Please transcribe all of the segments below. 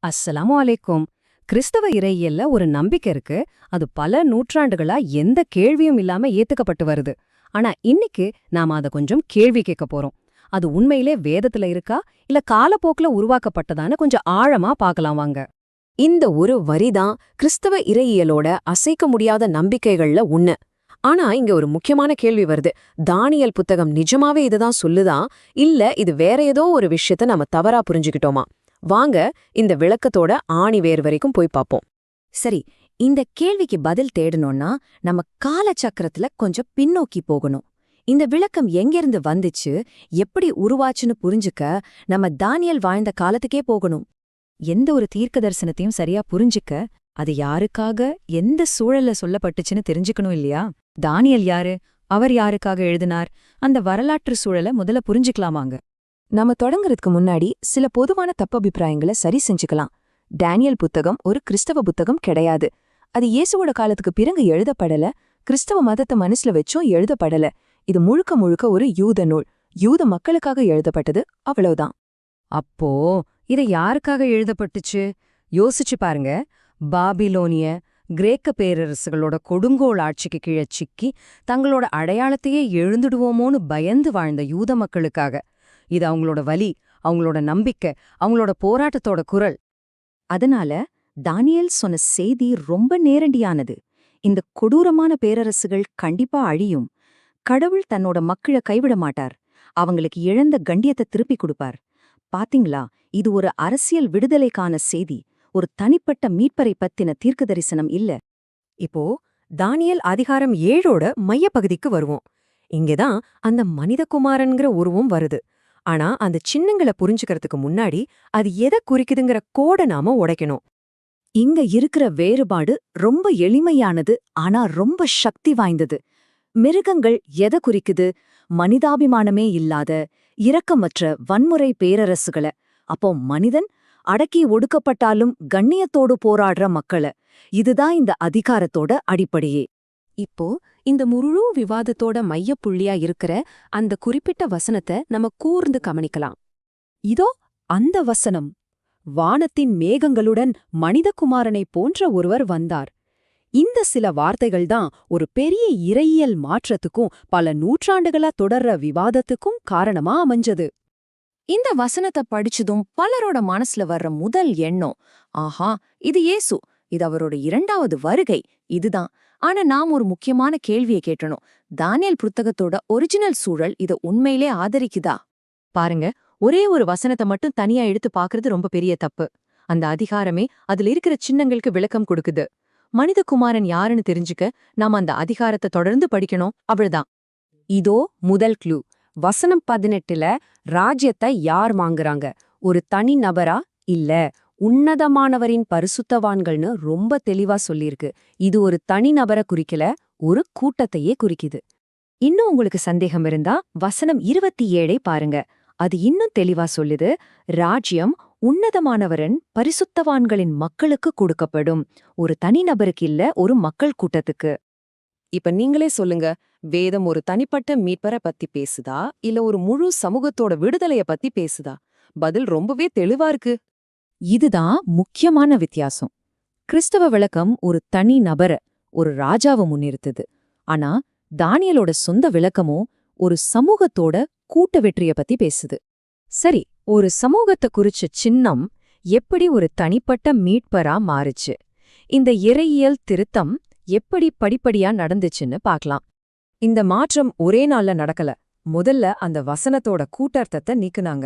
அஸ்ஸலாமு அலைக்கும். கிறிஸ்தவ இறையியல்ல ஒரு நம்பிக்கை இருக்கு. அது பல நூற்றாண்டுகளா எந்த கேள்வியும் இல்லாம ஏத்துக்கப்பட்டு வருது. ஆனா இன்னைக்கு நாம அத கொஞ்சம் கேள்வி கேட்க போறோம். அது உண்மையிலே வேதத்துல இருக்கா இல்ல காலப்போக்குல உருவாக்கப்பட்டதான்னு கொஞ்சம் ஆழமா பார்க்கலாம் வாங்க. இந்த ஒரு வரிதான் கிறிஸ்தவ இறையியலோட அசைக்க முடியாத நம்பிக்கைகள்ல ஒண்ணு. ஆனா இங்க ஒரு முக்கியமான கேள்வி வருது. தானியல் புத்தகம் நிஜமாவே இதுதான் சொல்லுதா, இல்ல இது வேற ஏதோ ஒரு விஷயத்த நம்ம தவறா புரிஞ்சுக்கிட்டோமா? வாங்க இந்த விளக்கத்தோட ஆணி வேர் வரைக்கும் போய் பாப்போம். சரி, இந்த கேள்விக்கு பதில் தேடணும்னா நம்ம காலச்சக்கரத்துல கொஞ்சம் பின்னோக்கி போகணும். இந்த விளக்கம் எங்கிருந்து வந்துச்சு, எப்படி உருவாச்சுன்னு புரிஞ்சுக்க நம்ம தானியல் வாழ்ந்த காலத்துக்கே போகணும். எந்த ஒரு தீர்க்க தரிசனத்தையும் சரியா புரிஞ்சுக்க அது யாருக்காக எந்த சூழல்ல சொல்லப்பட்டுச்சுன்னு தெரிஞ்சுக்கணும் இல்லையா? தானியல் யாரு, அவர் யாருக்காக எழுதினார், அந்த வரலாற்று சூழலை முதல்ல புரிஞ்சுக்கலாமாங்க. நம்ம தொடங்குறதுக்கு முன்னாடி சில பொதுவான தப்பபிப்பிராயங்களை சரி செஞ்சுக்கலாம். டேனியல் புத்தகம் ஒரு கிறிஸ்தவ புத்தகம் கிடையாது. அது இயேசுவோட காலத்துக்கு பிறகு எழுதப்படல, கிறிஸ்தவ மதத்தை மனசுல வச்சும் எழுதப்படல. இது முழுக்க முழுக்க ஒரு யூத நூல், யூத மக்களுக்காக எழுதப்பட்டது, அவ்வளவுதான். அப்போ இதை யாருக்காக எழுதப்பட்டுச்சு யோசிச்சு பாருங்க. பாபிலோனிய கிரேக்க பேரரசுகளோட கொடுங்கோல் ஆட்சிக்கு கீழே சிக்கி தங்களோட அடையாளத்தையே எழுந்துடுவோமோன்னு பயந்து வாழ்ந்த யூத மக்களுக்காக. இது அவங்களோட வலி, அவங்களோட நம்பிக்கை, அவங்களோட போராட்டத்தோட குரல். அதனால தானியல் சொன்ன செய்தி ரொம்ப நேரடியானது. இந்த கொடூரமான பேரரசுகள் கண்டிப்பா அழியும். கடவுள் தன்னோட மக்களை கைவிட மாட்டார். அவங்களுக்கு இழந்த கண்டியத்தை திருப்பி கொடுப்பார். பாத்தீங்களா, இது ஒரு அரசியல் விடுதலைக்கான செய்தி, ஒரு தனிப்பட்ட மீட்பரை பத்தின தீர்க்க தரிசனம் இல்ல. இப்போ தானியல் அதிகாரம் 7ஓட மையப்பகுதிக்கு வருவோம். இங்கதான் அந்த மனிதகுமாரன்கிற உருவம் வருது. ஆனா அந்த சின்னங்களை புரிஞ்சுக்கிறதுக்கு முன்னாடி அது எதை குறிக்குதுங்கிற கோடை நாம உடைக்கணும். இங்க இருக்கிற வேறுபாடு ரொம்ப எளிமையானது, ஆனா ரொம்ப சக்தி வாய்ந்தது. மிருகங்கள் எதை குறிக்குது? மனிதாபிமானமே இல்லாத இரக்கமற்ற வன்முறை பேரரசுகள. அப்போ மனிதன் அடக்கி ஒடுக்கப்பட்டாலும் கண்ணியத்தோடு போராடுற மக்கள. இதுதான் இந்த அதிகாரத்தோட அடிப்படையே. இப்போ இந்த முழு விவாதத்தோட மையப்புள்ளியா இருக்கிற அந்த குறிப்பிட்ட வசனத்தை நம்ம கூர்ந்து கவனிக்கலாம். இதோ அந்த வசனம். வானத்தின் மேகங்களுடன் மனிதகுமாரனை போன்ற ஒருவர் வந்தார். இந்த சில வார்த்தைகள்தான் ஒரு பெரிய இறையியல் மாற்றத்துக்கும் பல நூற்றாண்டுகளா தொடர்ற விவாதத்துக்கும் காரணமா அமைஞ்சது. இந்த வசனத்தை படிச்சதும் பலரோட மனசுல வர்ற முதல் எண்ணம், ஆஹா, இது இயேசு, இது அவரோட 2வது வருகை, இதுதான். ஆனா நாம் ஒரு முக்கியமான கேள்வியை கேட்டணும். தானியல் புத்தகத்தோட ஒரிஜினல் சூழல் இதை உண்மையிலே ஆதரிக்குதா? பாருங்க, ஒரே ஒரு வசனத்தை மட்டும் தனியா எடுத்து பாக்குறது ரொம்ப பெரிய தப்பு. அந்த அதிகாரமே அதுல இருக்கிற சின்னங்களுக்கு விளக்கம் கொடுக்குது. மனிதகுமாரன் யாருன்னு தெரிஞ்சுக்க நாம அந்த அதிகாரத்தை தொடர்ந்து படிக்கணும், அவ்வளவுதான். இதோ முதல் க்ளூ. வசனம் 18ல ராஜ்யத்தை யார் வாங்குறாங்க? ஒரு தனி நபரா? இல்ல, உன்னதமானவரின் பரிசுத்தவான்கள்னு ரொம்ப தெளிவா சொல்லியிருக்கு. இது ஒரு தனி நபரை குறிக்கல, ஒரு கூட்டத்தையே குறிக்குது. இன்னும் உங்களுக்கு சந்தேகம் இருந்தா வசனம் 27ஐ பாருங்க. அது இன்னும் தெளிவா சொல்லுது. ராஜ்யம் உன்னதமானவரின் பரிசுத்தவான்களின் மக்களுக்கு கொடுக்கப்படும். ஒரு தனி நபருக்கு இல்ல, ஒரு மக்கள் கூட்டத்துக்கு. இப்ப நீங்களே சொல்லுங்க, வேதம் ஒரு தனிப்பட்ட மீட்பரை பத்தி பேசுதா, இல்ல ஒரு முழு சமூகத்தோட விடுதலைய பத்தி பேசுதா? பதில் ரொம்பவே தெளிவா இருக்கு. இதுதான் முக்கியமான வித்தியாசம். கிறிஸ்தவ விளக்கம் ஒரு தனி நபர, ஒரு ராஜாவை முன்னிறுத்துது. ஆனா தானியலோட சொந்த விளக்கமோ ஒரு சமூகத்தோட கூட்ட வெற்றிய பத்தி பேசுது. சரி, ஒரு சமூகத்தை குறிச்ச சின்னம் எப்படி ஒரு தனிப்பட்ட மீட்பரா மாறுச்சு? இந்த இறையியல் திருத்தம் எப்படி படிப்படியா நடந்துச்சுன்னு பார்க்கலாம். இந்த மாற்றம் ஒரே நாள்ல நடக்கல. முதல்ல அந்த வசனத்தோட கூட்டர்த்தத்தை நீக்குனாங்க.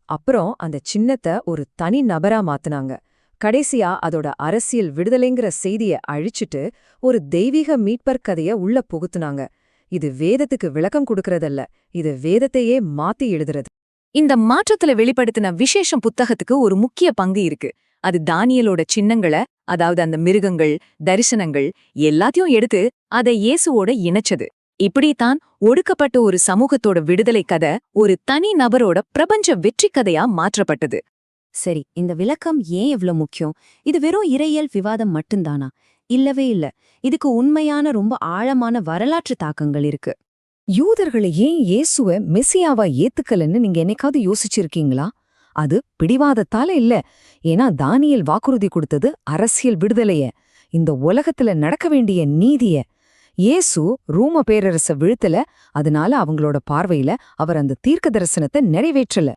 அப்புறம் அந்த சின்னத்தை ஒரு தனி நபரா மாத்துனாங்க. கடைசியா அதோட அரசியல் விடுதலைங்கிற செய்திய அழிச்சிட்டு ஒரு தெய்வீக மீட்பர் கதைய உள்ள புகுத்துனாங்க. இது வேதத்துக்கு விளக்கம் கொடுக்கறதல்ல, இது வேதத்தையே மாத்தி எழுதுறது. இந்த மாற்றத்துல வெளிப்படுத்தின விசேஷம் புத்தகத்துக்கு ஒரு முக்கிய பங்கு இருக்கு. அது தானியலோட சின்னங்களை, அதாவது அந்த மிருகங்கள், தரிசனங்கள் எல்லாத்தையும் எடுத்து அதை இயேசுவோட இணைச்சது. இப்படித்தான் ஒடுக்கப்பட்ட ஒரு சமூகத்தோட விடுதலை கதை ஒரு தனி நபரோட பிரபஞ்ச வெற்றி கதையா மாற்றப்பட்டது. சரி, இந்த விளக்கம் ஏன் இவ்ளோ முக்கியம்? இது வெறும் இறையியல் விவாதம் மட்டும்தானா? இல்லவே இல்ல. இதுக்கு உண்மையான ரொம்ப ஆழமான வரலாற்று தாக்கங்கள் இருக்கு. யூதர்களை ஏன் இயேசுவ மெசியாவா ஏத்துக்கலன்னு நீங்க என்னைக்காவது யோசிச்சிருக்கீங்களா? அது பிடிவாதத்தால இல்ல, ஏன்னா தானியேல் வாக்குறுதி கொடுத்தது அரசியல் விடுதலைய, இந்த உலகத்துல நடக்க வேண்டிய நீதிய. இயேசு ரோம பேரரச வீழ்த்தல, அதனால அவங்களோட பார்வையில அவர் அந்த தீர்க்க தரிசனத்தை நிறைவேற்றல.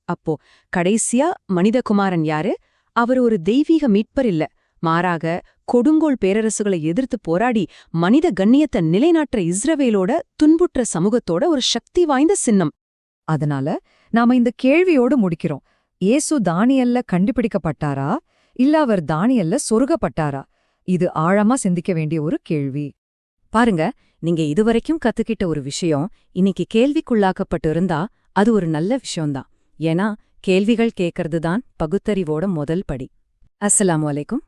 அப்போ கடைசியா மனிதகுமாரன் யாரு? அவர் ஒரு தெய்வீக மீட்பர் இல்ல, மாறாக கொடுங்கோல் பேரரசுகளை எதிர்த்து போராடி மனித கண்ணியத்தை நிலைநாட்டுற இஸ்ரவேலோட துன்புற்ற சமூகத்தோட ஒரு சக்தி வாய்ந்த சின்னம். அதனால நாம இந்த கேள்வியோடு முடிக்கிறோம். இயேசு தானியல்ல கண்டுபிடிக்கப்பட்டாரா, இல்ல அவர் தானியல்ல சொருகப்பட்டாரா? இது ஆழமா சிந்திக்க வேண்டிய ஒரு கேள்வி. பாருங்க, நீங்க இதுவரைக்கும் கத்துக்கிட்ட ஒரு விஷயம் இன்னைக்கு கேள்விக்குள்ளாக்கப்பட்டு இருந்தா அது ஒரு நல்ல விஷயம்தான். ஏன்னா கேள்விகள் கேட்கறது தான் பகுத்தறிவோட முதல் படி. அஸ்ஸலாமு அலைக்கும்.